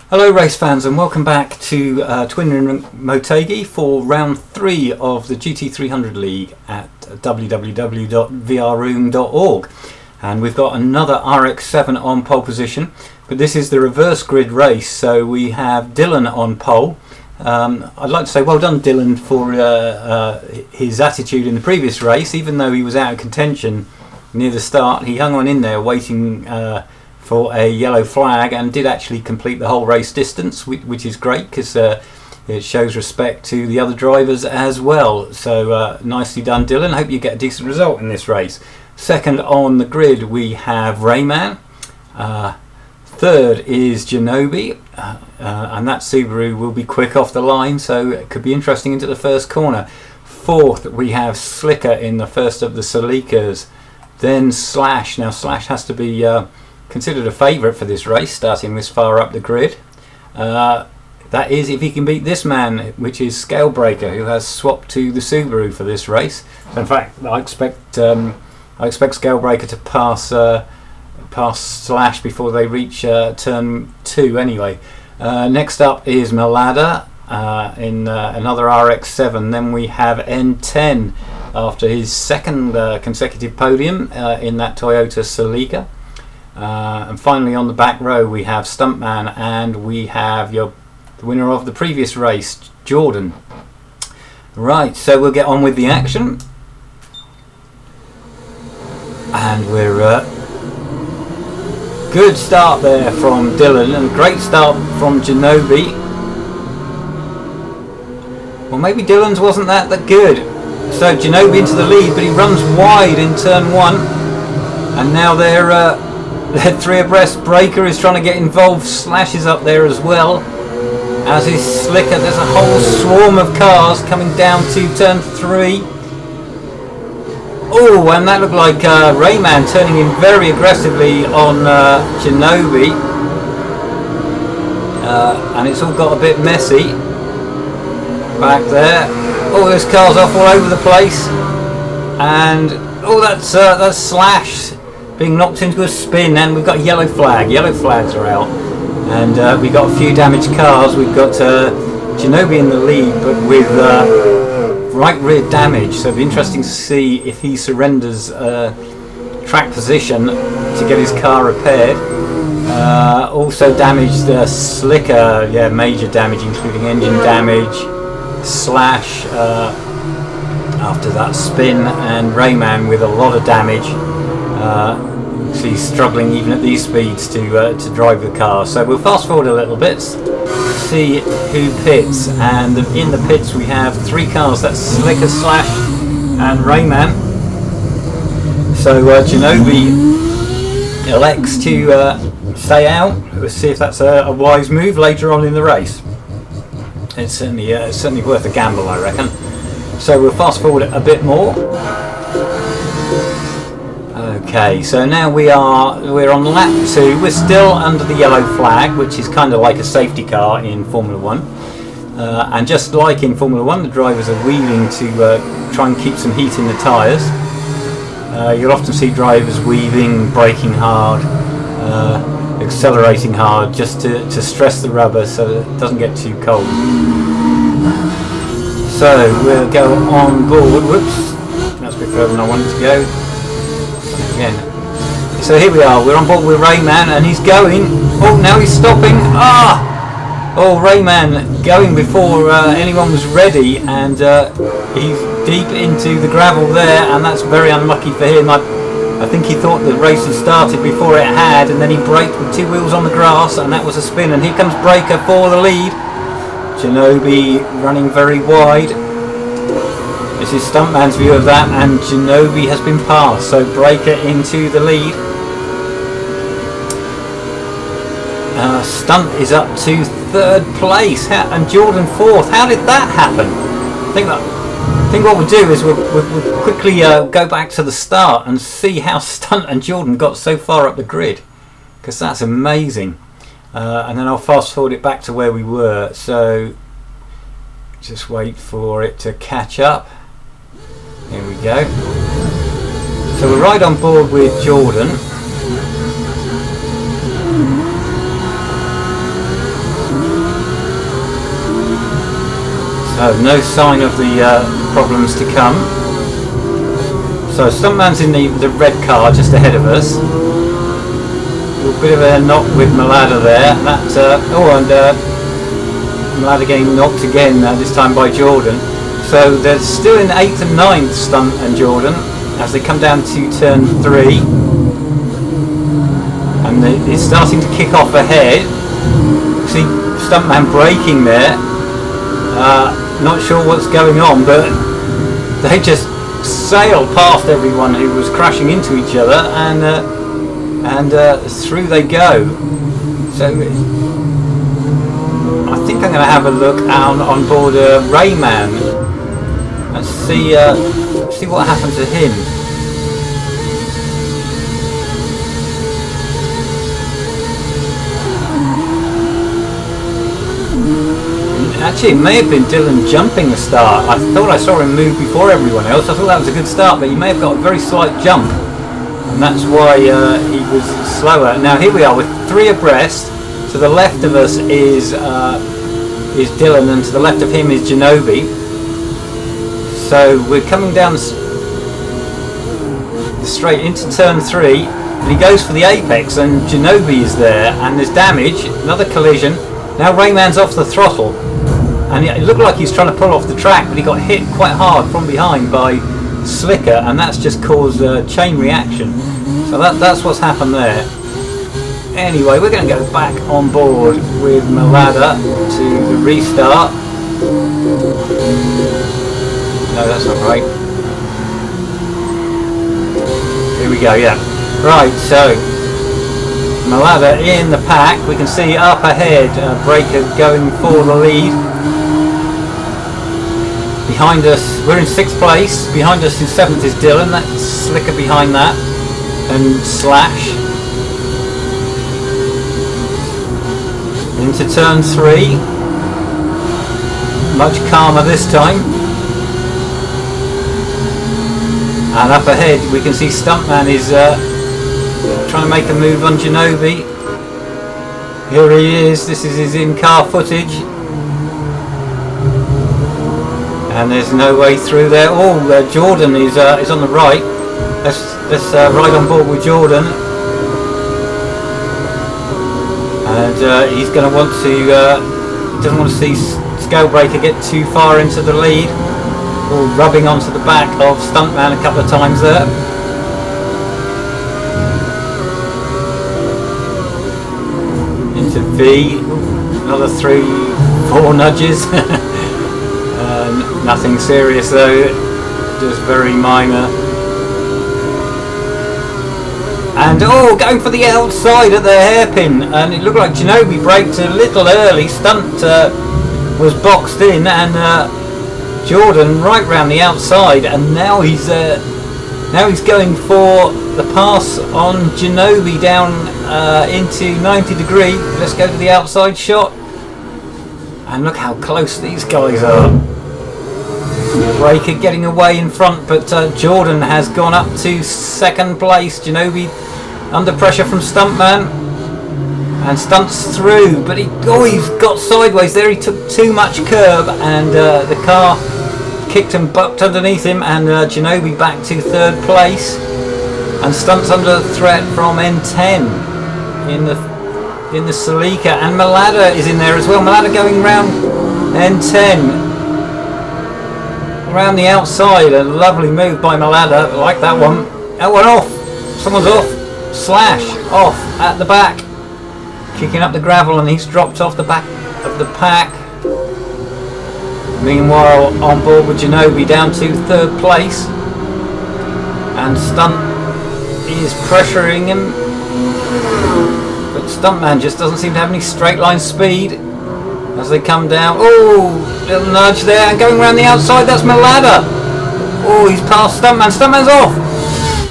Hello race fans, and welcome back to Twin Ring Motegi for round 3 of the GT300 League at www.vrroom.org. And we've got another RX7 on pole position, but this is the reverse grid race, so we have Dylan on pole. I'd like to say well done Dylan for his attitude in the previous race. Even though he was out of contention near the start, he hung on in there waiting for a yellow flag and did actually complete the whole race distance, which is great because it shows respect to the other drivers as well. So nicely done Dylan, hope you get a decent result in this race. Second on the grid we have Rayman, third is Genobi, and that Subaru will be quick off the line, so it could be interesting into the first corner. Fourth we have Slicker in the first of the Celicas, then Slash. Now Slash has to be considered a favourite for this race, starting this far up the grid. That is if he can beat this man, which is Scalebreaker, who has swapped to the Subaru for this race. So in fact, I expect Scalebreaker to pass Slash before they reach turn 2 anyway. Next up is Malada in another RX7. Then we have N10 after his second consecutive podium in that Toyota Celica. And finally on the back row we have Stuntman, and we have the winner of the previous race, Jordan. Right, so we'll get on with the action. And we're good start there from Dylan, and great start from Genobi. Well, maybe Dylan's wasn't that good. So Genobi into the lead, but he runs wide in turn 1, and now they're three abreast. Breaker is trying to get involved. Slash is up there as well, as is Slicker. There's a whole swarm of cars coming down to turn 3. Oh, and that looked like Rayman turning in very aggressively on Genobi, and it's all got a bit messy back there. Oh, there's cars off all over the place, and oh, that's Slash being knocked into a spin, and we've got a yellow flag. Yellow flags are out, and we've got a few damaged cars. We've got Genobi in the lead, but with right rear damage, so it'll be interesting to see if he surrenders track position to get his car repaired. Also damaged Slicker, yeah, major damage including engine damage. Slash after that spin, and Rayman with a lot of damage. So he's struggling even at these speeds to drive the car. So we'll fast forward a little bit, see who pits, and in the pits we have 3 cars. That's Slicker, Slash and Rayman. So Genobi elects to stay out. We'll see if that's a wise move later on in the race. It's certainly worth a gamble, I reckon. So we'll fast forward a bit more. Okay, so now we're on lap 2. We're still under the yellow flag, which is kind of like a safety car in Formula 1. And just like in Formula 1, the drivers are weaving to try and keep some heat in the tyres. You'll often see drivers weaving, braking hard, accelerating hard, just to stress the rubber so that it doesn't get too cold. So we'll go on board. Whoops, that's a bit further than I wanted to go. Again. So here we are, we're on board with Rayman, and he's going. Oh, now he's stopping. Oh, Rayman going before anyone was ready, and he's deep into the gravel there, and that's very unlucky for him. I think he thought the race had started before it had, and then he braked with 2 wheels on the grass, and that was a spin. And here comes Breaker for the lead. Genobi running very wide. This is Stuntman's view of that, and Genobi has been passed, so Breaker into the lead. Stunt is up to 3rd place, and Jordan 4th. How did that happen? I think what we'll do is we'll quickly go back to the start and see how Stunt and Jordan got so far up the grid, because that's amazing. And then I'll fast forward it back to where we were, so just wait for it to catch up. Here we go. So we're right on board with Jordan. No sign of the problems to come. So Stuntman's in the red car just ahead of us. A bit of a knock with Malada there. Malada getting knocked again, this time by Jordan. So they're still in 8th and 9th, Stunt and Jordan, as they come down to turn 3. And it's starting to kick off ahead. See Stuntman braking there. Not sure what's going on, but they just sailed past everyone who was crashing into each other, and through they go. So I think I'm going to have a look on board Rayman and see what happened to him. Actually, it may have been Dylan jumping the start. I thought I saw him move before everyone else. I thought that was a good start, but he may have got a very slight jump, and that's why he was slower. Now here we are with 3 abreast. To the left of us is Dylan, and to the left of him is Genobi. So we're coming down straight into turn 3, and he goes for the apex, and Genobi is there, and there's damage, another collision. Now Rayman's off the throttle, and it looked like he's trying to pull off the track, but he got hit quite hard from behind by Slicker, and that's just caused a chain reaction. So that's what's happened there. Anyway, we're going to go back on board with Malada to the restart. No, that's not right. Here we go, yeah. Right, so Malada in the pack. We can see up ahead, Breaker going for the lead. Behind us, we're in 6th place. Behind us in 7th is Dylan. That's Slicker behind that, and Slash. Into turn 3. Much calmer this time. And up ahead we can see Stuntman is trying to make a move on Genobi. Here he is. This is his in-car footage. And there's no way through there. Oh, Jordan is on the right. Let's ride on board with Jordan. And he's going to want to, doesn't want to see Scalebreaker get too far into the lead, or rubbing onto the back of Stuntman a couple of times there. Into V, another 3-4 nudges. Nothing serious though, just very minor. And going for the outside at the hairpin, and it looked like Genobi braked a little early. Stunt was boxed in, and Jordan right round the outside, and now he's going for the pass on Genobi down into 90 degree. Let's go to the outside shot, and look how close these guys are. Breaker getting away in front, but Jordan has gone up to 2nd place. Genobi under pressure from Stuntman, and Stunt's through, but he's got sideways there. He took too much curb, and the car kicked and bucked underneath him, and Genobi back to 3rd place, and Stunt's under threat from N10 in the Celica, and Malada is in there as well. Malada going round N10 around the outside. A lovely move by Malada. I like that one. That one off. Someone's off. Slash off at the back, kicking up the gravel, and he's dropped off the back of the pack. Meanwhile, on board with Genobi down to 3rd place, and Stunt is pressuring him, but Stuntman just doesn't seem to have any straight line speed as they come down. Oh, little nudge there, and going around the outside, that's Malada. Oh, he's past Stuntman. Stuntman's off.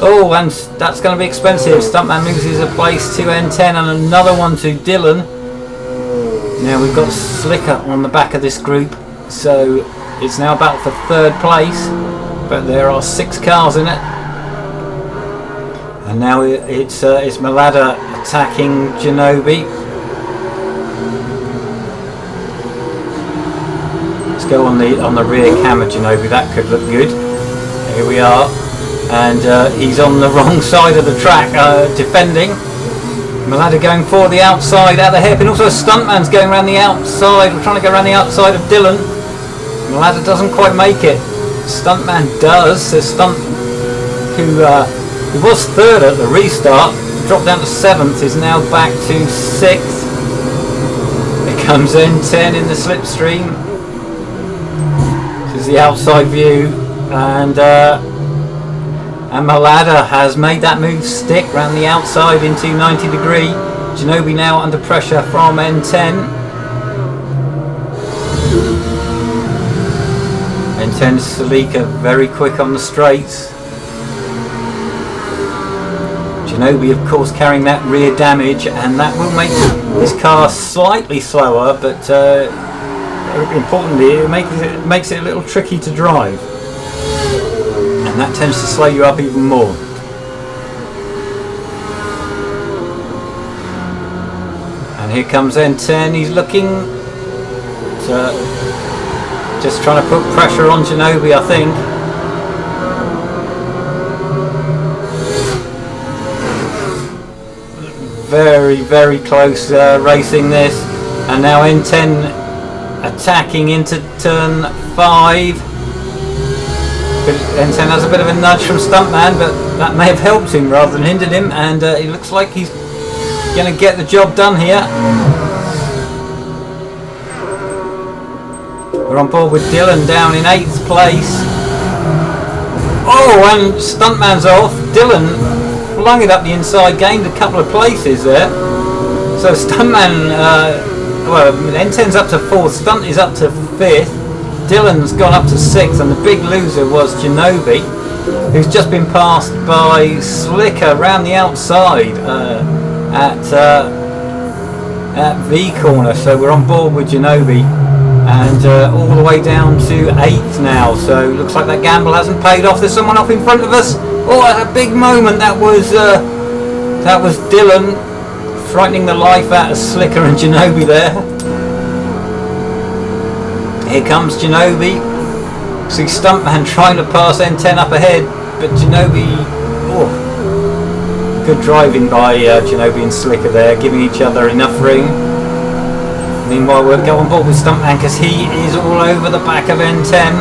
Oh, and that's going to be expensive. Stuntman loses a place to N10, and another one to Dylan. Now we've got Slicker on the back of this group, so it's now a battle for 3rd place, but there are 6 cars in it. And now it's Malada attacking Genobi. go on the rear camera, Ginobili. That could look good. Here we are, and he's on the wrong side of the track, defending. Malada going for the outside at the hairpin. Also a stuntman's going around the outside. We're trying to go around the outside of Dylan. Malada doesn't quite make it. Stuntman does. The stunt who was third at the restart, dropped down to 7th, is now back to 6th. Here comes N10 in the slipstream. This is the outside view, and Malada has made that move stick round the outside into 90 degree. Ginobili now under pressure from N10. N10 Salika very quick on the straights. Ginobili of course carrying that rear damage, and that will make his car slightly slower, but importantly it makes it a little tricky to drive. And that tends to slow you up even more. And here comes N10. He's looking to just trying to put pressure on Ginobili, I think. Very, very close racing this. And now N10 attacking into turn 5. N10 has a bit of a nudge from Stuntman, but that may have helped him rather than hindered him, and it looks like he's going to get the job done here. We're on board with Dylan down in 8th place. Oh, and Stuntman's off. Dylan flung it up the inside, gained a couple of places there. So Stuntman, well, N10's up to 4th, Stunt is up to 5th. Dylan's gone up to 6th, and the big loser was Ginobili, who's just been passed by Slicker round the outside at V corner. So we're on board with Ginobili, and all the way down to 8th now. So looks like that gamble hasn't paid off. There's someone up in front of us. Oh, at a big moment. That was Dylan frightening the life out of Slicker and Ginobili there. Here comes Ginobili. See Stuntman trying to pass N10 up ahead, but Ginobili, oh, good driving by Ginobili and Slicker there, giving each other enough room. Meanwhile, we'll go on board with Stuntman because he is all over the back of N10.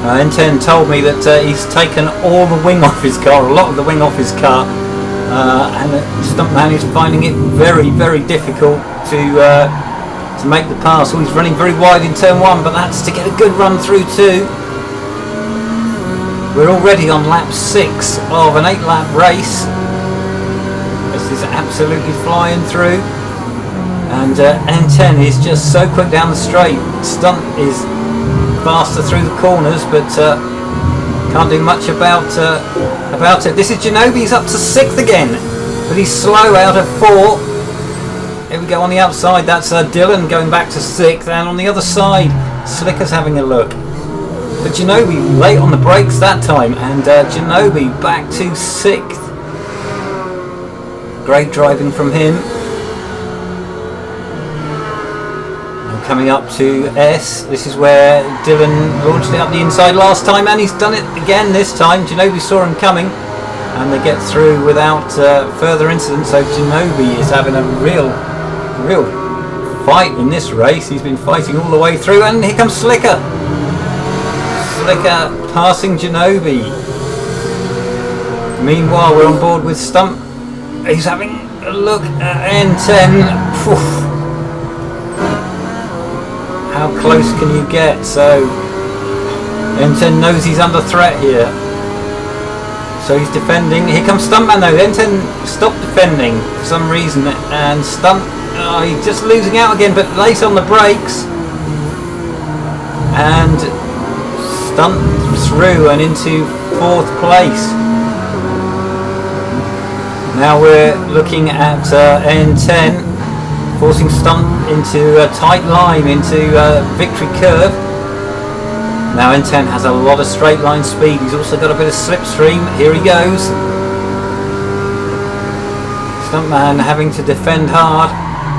N10 told me that he's taken all the wing off his car, a lot of the wing off his car, and Stuntman is finding it very, very difficult to make the pass. Oh, he's running very wide in turn 1, but that's to get a good run through 2. We're already on lap 6 of an 8-lap race. This is absolutely flying through, and N10 is just so quick down the straight. Stunt is faster through the corners, but can't do much about it. This is Ginobili's up to 6th again, but he's slow out of 4. Here we go on the outside. That's Dylan going back to 6th, and on the other side Slicker's having a look, but Ginobili late on the brakes that time, and Ginobili back to 6th. Great driving from him. And coming up to S, this is where Dylan launched it up the inside last time, and he's done it again this time. Ginobili saw him coming, and they get through without further incident. So Ginobili is having a real fight in this race. He's been fighting all the way through, and here comes Slicker. Slicker passing Ginobili. Meanwhile, we're on board with Stump. He's having a look at N10. Oof. How close can you get? So N10 knows he's under threat here, so he's defending. Here comes Stuntman though. N10 stopped defending for some reason, and he's just losing out again, but late on the brakes, and Stunt through and into 4th place. Now we're looking at N10 forcing Stunt into a tight line into Victory Curve. Now N10 has a lot of straight line speed. He's also got a bit of slipstream. Here he goes. Stuntman having to defend hard.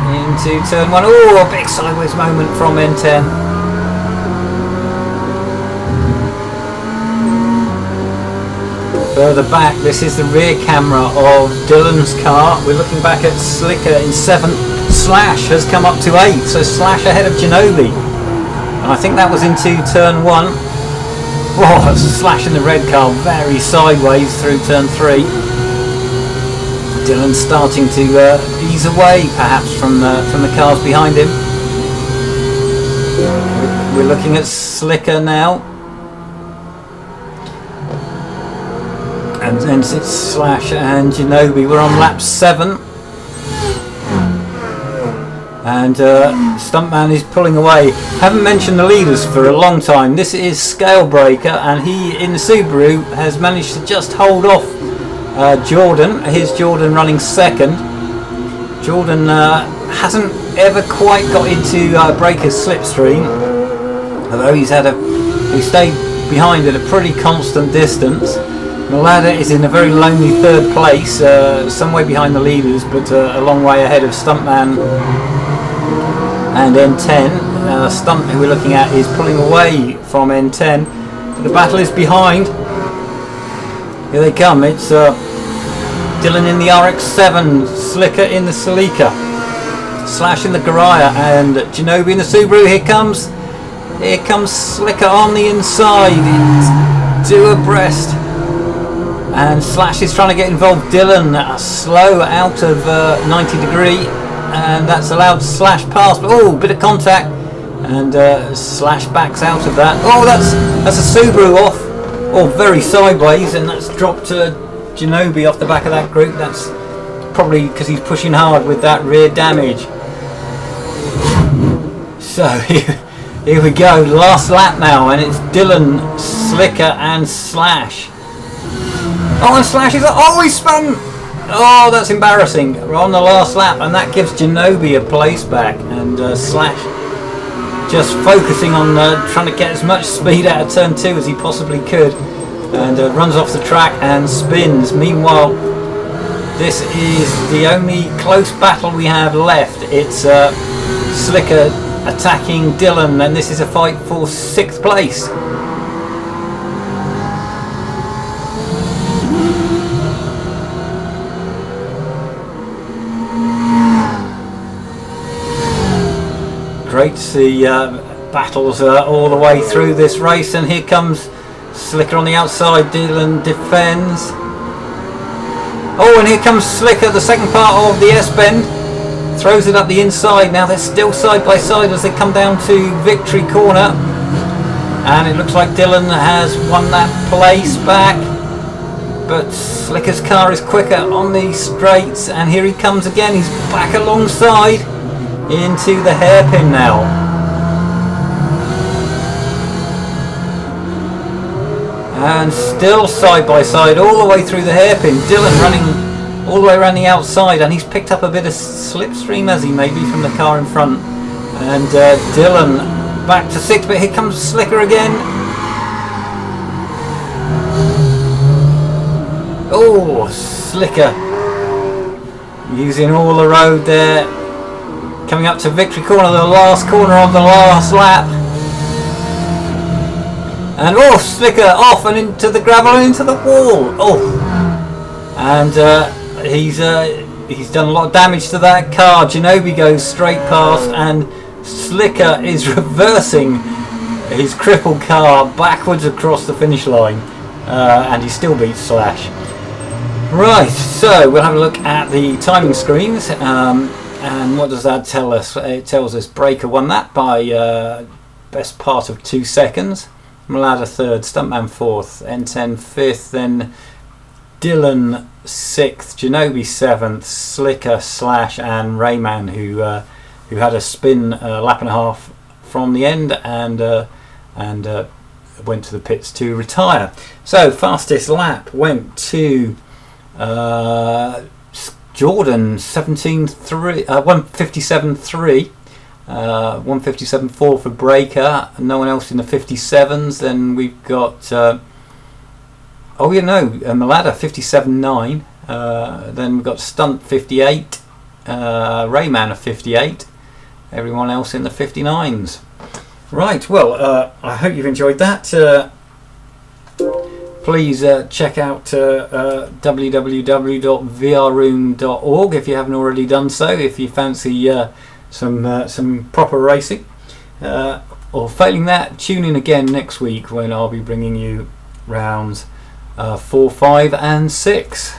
into turn 1. Oh, a big sideways moment from N10. Further back, this is the rear camera of Dylan's car. We're looking back at Slicker in 7th. Slash has come up to 8th, so Slash ahead of Ginobili. And I think that was into turn 1. Whoa, Slash in the red car, very sideways through turn 3. Dylan starting to ease away, perhaps, from the cars behind him. We're looking at Slicker now. And then it's Slash and Ginobili. We're on lap 7. And Stuntman is pulling away. Haven't mentioned the leaders for a long time. This is Scalebreaker, and he in the Subaru has managed to just hold off Jordan. Here's Jordan running 2nd. Jordan hasn't ever quite got into Breaker's slipstream, although he stayed behind at a pretty constant distance. Malada is in a very lonely 3rd place, some way behind the leaders, but a long way ahead of Stuntman and N10. Stunt, who we're looking at, is pulling away from N10, but the battle is behind. Here they come. It's Dylan in the RX-7, Slicker in the Celica, Slash in the Garaya, and Ginobili in the Subaru. Here comes Slicker on the inside. It's 2 abreast. And Slash is trying to get involved. Dylan slow out of 90 degree, and that's allowed Slash past. But oh, bit of contact, and Slash backs out of that. Oh, that's a Subaru off, or very sideways, and that's dropped Ginobili off the back of that group. That's probably because he's pushing hard with that rear damage. So here we go, last lap now, and it's Dylan, Slicker, and Slash. Oh, and Slash is... Oh, he spun! Oh, that's embarrassing. We're on the last lap, and that gives Ginobili a place back. And Slash just focusing on trying to get as much speed out of turn 2 as he possibly could. And runs off the track and spins. Meanwhile, this is the only close battle we have left. It's Slicker attacking Dylan, and this is a fight for 6th place. Great to see battles all the way through this race, and here comes Slicker on the outside. Dylan defends. Oh, and here comes Slicker, the second part of the S-bend, throws it up the inside. Now they're still side by side as they come down to Victory Corner, and it looks like Dylan has won that place back, but Slicker's car is quicker on these straights, and here he comes again. He's back alongside into the hairpin now. And still side by side all the way through the hairpin. Dylan running all the way around the outside, and he's picked up a bit of slipstream, has he, maybe, from the car in front. And Dylan back to 6th, but here comes Slicker again. Oh, Slicker using all the road there. Coming up to Victory Corner, the last corner of the last lap. And oh, Slicker off and into the gravel and into the wall. Oh, and he's done a lot of damage to that car. Ginobili goes straight past, and Slicker is reversing his crippled car backwards across the finish line, and he still beats Slash. Right, so we'll have a look at the timing screens. And what does that tell us? It tells us Breaker won that by best part of 2 seconds. Malada 3rd, Stuntman 4th, N10 5th, then Dylan 6th, Ginobili 7th, Slicker, Slash, and Rayman, who had a spin lap and a half from the end and went to the pits to retire. So fastest lap went to Jordan 157.3, 157.4 for Breaker. No one else in the 57s. Then we've got Malada 57.9. Then we've got Stunt 58, Rayman a 58, everyone else in the 59s. Right, well, I hope you've enjoyed that. Please check out www.vrroom.org if you haven't already done so, if you fancy some proper racing. Or failing that, tune in again next week when I'll be bringing you rounds 4, 5 and 6.